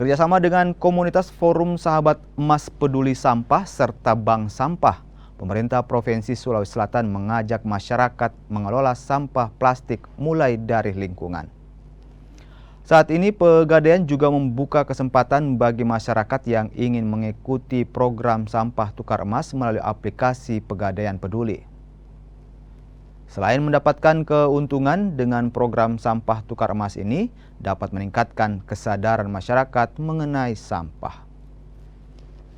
Bekerjasama dengan komunitas Forum Sahabat Emas Peduli Sampah serta Bank Sampah, pemerintah Provinsi Sulawesi Selatan mengajak masyarakat mengelola sampah plastik mulai dari lingkungan. Saat ini Pegadaian juga membuka kesempatan bagi masyarakat yang ingin mengikuti program sampah tukar emas melalui aplikasi Pegadaian Peduli. Selain mendapatkan keuntungan dengan program sampah tukar emas ini, dapat meningkatkan kesadaran masyarakat mengenai sampah.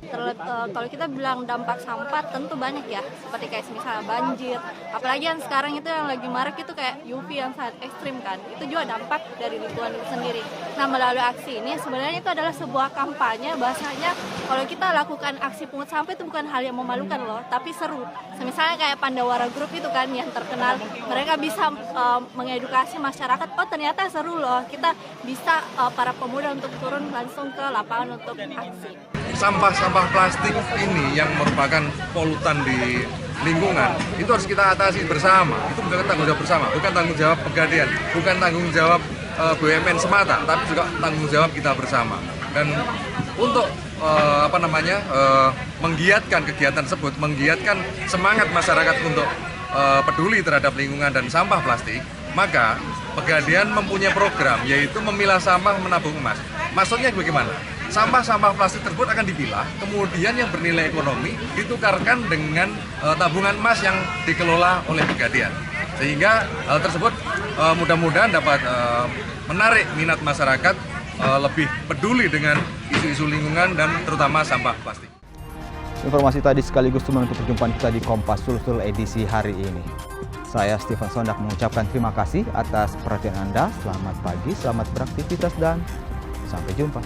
Kalau kita bilang dampak sampah tentu banyak ya, seperti kayak misalnya banjir, apalagi yang sekarang itu yang lagi marak itu kayak UV yang sangat ekstrim kan, itu juga dampak dari lingkungan itu sendiri. Nah, melalui aksi ini sebenarnya itu adalah sebuah kampanye, bahasanya kalau kita lakukan aksi pungut sampah itu bukan hal yang memalukan loh, tapi seru. Misalnya kayak Pandawara Group itu kan yang terkenal, mereka bisa mengedukasi masyarakat, oh ternyata seru loh, kita bisa para pemuda untuk turun langsung ke lapangan untuk aksi. Sampah-sampah plastik ini yang merupakan polutan di lingkungan itu harus kita atasi bersama. Itu bukan tanggung jawab bersama, bukan tanggung jawab Pegadaian, bukan tanggung jawab BUMN semata, tapi juga tanggung jawab kita bersama. Dan untuk menggiatkan kegiatan tersebut, menggiatkan semangat masyarakat untuk peduli terhadap lingkungan dan sampah plastik, maka Pegadaian mempunyai program yaitu memilah sampah menabung emas. Maksudnya bagaimana? Sampah-sampah plastik tersebut akan dipilah, kemudian yang bernilai ekonomi ditukarkan dengan tabungan emas yang dikelola oleh Pegadaian. Sehingga hal tersebut mudah-mudahan dapat menarik minat masyarakat lebih peduli dengan isu-isu lingkungan dan terutama sampah plastik. Informasi tadi sekaligus menutup perjumpaan kita di Kompas Sulsel edisi hari ini. Saya Stephen Sondak mengucapkan terima kasih atas perhatian Anda. Selamat pagi, selamat beraktivitas dan sampai jumpa.